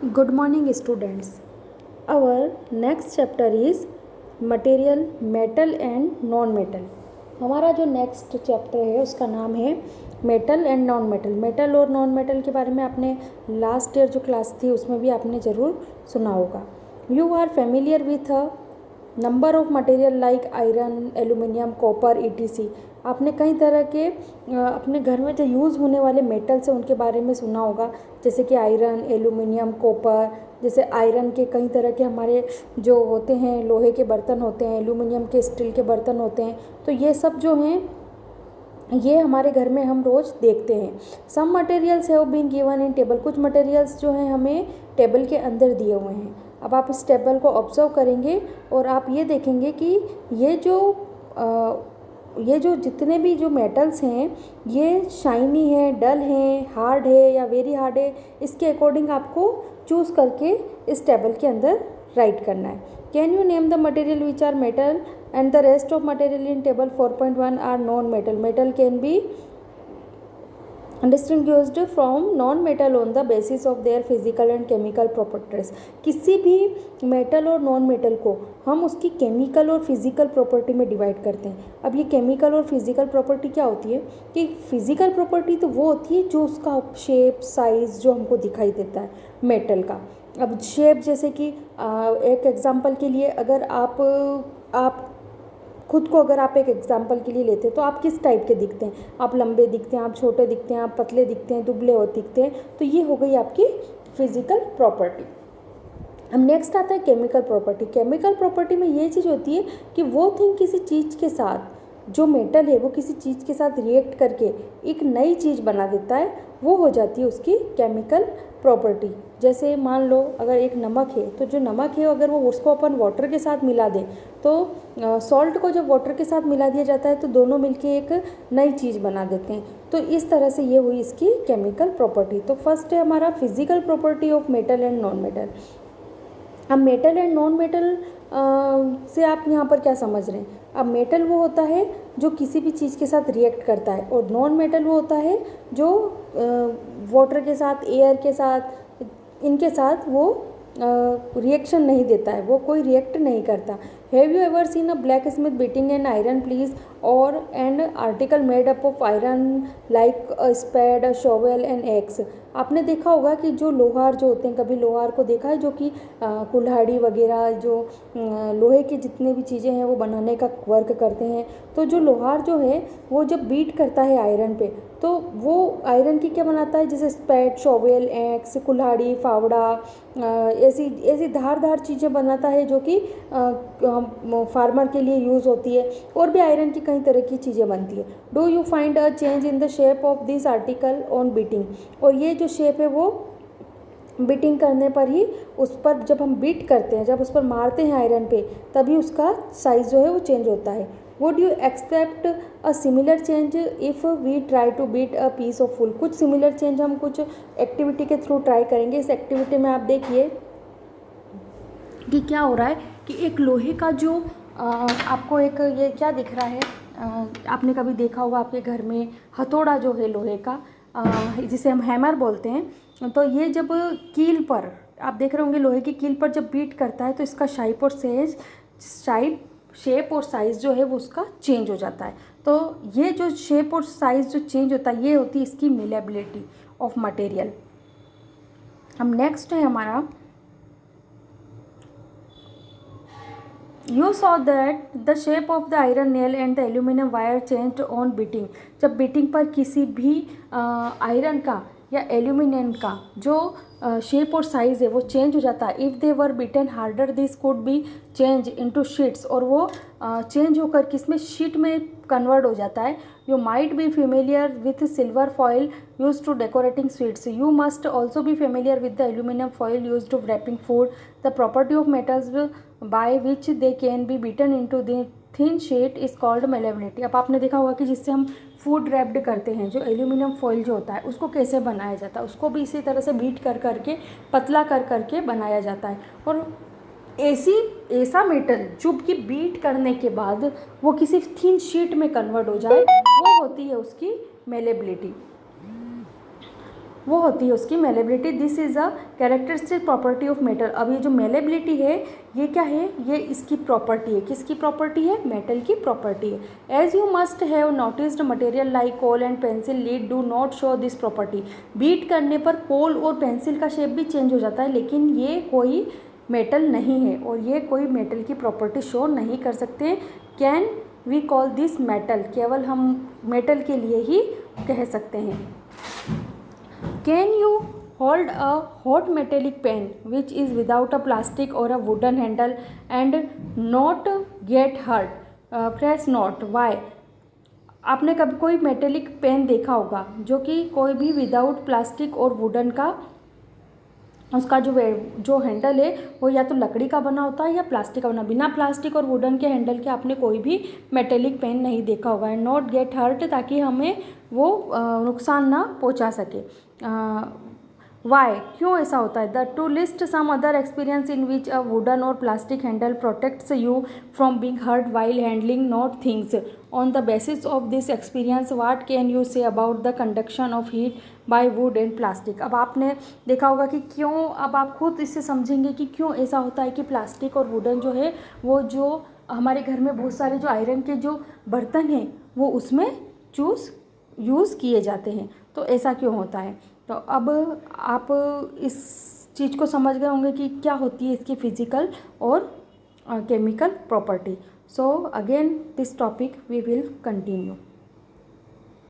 Good morning, students. Our next chapter is material, metal and non metal. हमारा जो next chapter है उसका नाम है metal and non metal. Metal और नॉन मेटल के बारे में आपने लास्ट ईयर जो क्लास थी उसमें भी आपने ज़रूर सुना होगा। You are familiar with a number of material like iron, aluminium, copper, ETC. आपने कई तरह के अपने घर में जो यूज़ होने वाले मेटल्स हैं उनके बारे में सुना होगा, जैसे कि आयरन, एल्यूमिनियम, कॉपर। जैसे आयरन के कई तरह के हमारे जो होते हैं लोहे के बर्तन होते हैं, एल्यूमिनियम के स्टील के बर्तन होते हैं। तो ये सब जो हैं ये हमारे घर में हम रोज़ देखते हैं। Some materials have been given in table. कुछ मटेरियल्स जो हैं हमें टेबल के अंदर दिए हुए हैं। अब आप इस टेबल को ऑब्जर्व करेंगे और आप ये देखेंगे कि ये जो जितने भी जो मेटल्स हैं ये शाइनी है, डल है, हार्ड है या वेरी हार्ड है, इसके अकॉर्डिंग आपको चूज़ करके इस टेबल के अंदर राइट करना है। Can you name the material which are metal and the rest of material in table 4.1 are non-metal. Metal can be distinguished from non-metal on the basis of their physical and chemical properties. किसी भी metal और non metal को हम उसकी chemical और physical property में divide करते हैं। अब ये केमिकल और फिजिकल प्रॉपर्टी क्या होती है कि फिजिकल प्रॉपर्टी तो वो होती है जो उसका शेप, साइज़ जो हमको दिखाई देता है मेटल का। अब शेप जैसे कि एक एग्जांपल के लिए अगर आप खुद को अगर आप एक एग्जांपल के लिए लेते हैं तो आप किस टाइप के दिखते हैं? आप लंबे दिखते हैं, आप छोटे दिखते हैं, आप पतले दिखते हैं, दुबले हो दिखते हैं। तो ये हो गई आपकी फिजिकल प्रॉपर्टी। अब नेक्स्ट आता है केमिकल प्रॉपर्टी। केमिकल प्रॉपर्टी में ये चीज़ होती है कि वो थिंग किसी चीज़ के साथ, जो मेटल है वो किसी चीज़ के साथ रिएक्ट करके एक नई चीज़ बना देता है, वो हो जाती है उसकी केमिकल प्रॉपर्टी। जैसे मान लो अगर एक नमक है तो जो नमक है अगर वो उसको अपन वाटर के साथ मिला दें तो सॉल्ट को जब वाटर के साथ मिला दिया जाता है तो दोनों मिलके एक नई चीज़ बना देते हैं। तो इस तरह से ये हुई इसकी केमिकल प्रॉपर्टी। तो फर्स्ट है हमारा physical property of metal and non metal. अब मेटल एंड नॉन मेटल से आप यहाँ पर क्या समझ रहे हैं? अब मेटल वो होता है जो किसी भी चीज़ के साथ रिएक्ट करता है और नॉन मेटल वो होता है जो वाटर के साथ, एयर के साथ, इनके साथ वो रिएक्शन नहीं देता है, वो कोई रिएक्ट नहीं करता। Have you ever seen a blacksmith beating an iron please or an article made up of iron like a spade, a shovel and axe. आपने देखा होगा कि जो लोहार जो होते हैं, कभी लोहार को देखा है जो कि कुल्हाड़ी वगैरह जो लोहे की जितने भी चीज़ें हैं वो बनाने का वर्क करते हैं। तो जो लोहार जो है वो जब बीट करता है आयरन पे तो वो आयरन की क्या बनाता है, जैसे स्पैड, शॉवेल, एक्स, कुल्हाड़ी, फावड़ा, ऐसी ऐसी धारदार चीज़ें बनाता है जो कि फार्मर के लिए यूज़ होती है। और भी आयरन की कई तरह की चीज़ें बनती है। Do you find a change in the shape of this article on beating. और ये जो शेप है वो बीटिंग करने पर ही, उस पर जब हम बीट करते हैं, जब उस पर मारते हैं आयरन पे, तभी उसका साइज़ जो है वो चेंज होता है। Would you accept a similar change if we try to beat a piece of wool. कुछ सिमिलर चेंज हम कुछ एक्टिविटी के थ्रू ट्राई करेंगे। इस एक्टिविटी में आप देखिए कि क्या हो रहा है कि एक लोहे का जो आपको एक ये क्या दिख रहा है, आपने कभी देखा होगा आपके घर में हथौड़ा जो है लोहे का, जिसे हम हैमर बोलते हैं। तो ये जब कील पर आप देख रहे होंगे, लोहे की कील पर जब बीट करता है तो इसका शेप और साइज़ जो है वो उसका चेंज हो जाता है। तो ये जो शेप और साइज़ जो चेंज होता है ये होती है इसकी मेलेबिलिटी ऑफ मटेरियल। अब नेक्स्ट है हमारा, You saw that the shape of the iron nail and the aluminum wire changed on beating. जब बीटिंग पर किसी भी आयरन का या एल्यूमिनियम का जो शेप और साइज़ है वो चेंज हो जाता है। If they were beaten harder this could be change into sheets. और वो चेंज होकर किसमें, शीट में कन्वर्ट हो जाता है। You might be familiar with silver foil use to decorating sweets. You must also be familiar with the aluminium foil use to wrapping food. The property of metals by which they can be beaten into the thin sheet is called malleability। अब आपने देखा होगा कि जिससे हम food wrapped करते हैं, जो एल्यूमिनियम फॉइल जो होता है उसको कैसे बनाया जाता है, उसको भी इसी तरह से बीट कर करके पतला कर करके बनाया जाता है। और ऐसा मेटल जो कि बीट करने के बाद वो किसी थिन शीट में कन्वर्ट हो जाए, वो होती है उसकी मेलेबिलिटी। वो होती है उसकी malleability. This is a characteristic property of metal. अब ये जो मेलेबिलिटी है ये क्या है, ये इसकी प्रॉपर्टी है। किसकी प्रॉपर्टी है, मेटल की प्रॉपर्टी है। As you must have noticed material like coal and pencil lead do not show this property. Beat करने पर कोल और पेंसिल का शेप भी चेंज हो जाता है, लेकिन ये कोई मेटल नहीं है और ये कोई मेटल की प्रॉपर्टी शो नहीं कर सकते। Can we call this metal, केवल हम मेटल के लिए ही कह सकते हैं। Can you hold a hot metallic pan which is without a plastic or a wooden handle and not get hurt, press not why. आपने कभी कोई मेटेलिक पेन देखा होगा जो कि कोई भी विदाउट प्लास्टिक और वुडन का उसका जो हैंडल है वो या तो लकड़ी का बना होता है या प्लास्टिक का बना। बिना प्लास्टिक और वुडन के हैंडल के आपने कोई भी मेटेलिक पेन नहीं देखा होगा। एंड नॉट गेट हर्ट, ताकि हमें वो नुकसान ना पहुंचा सके। वाई, क्यों ऐसा होता है। The to list some other experience in which a wooden or plastic handle protects you from being hurt while handling not things. On the basis of this experience what can you say about the conduction of heat by wood and plastic. अब आपने देखा होगा कि क्यों, अब आप खुद इससे समझेंगे कि क्यों ऐसा होता है कि प्लास्टिक और वुडन जो है वो जो हमारे घर में बहुत सारे जो आयरन के जो बर्तन हैं वो उसमें यूज़ किए जाते हैं। तो ऐसा क्यों होता है। तो अब आप इस चीज़ को समझ गए होंगे कि क्या होती है इसकी फिजिकल और chemical property. So again this topic we will continue.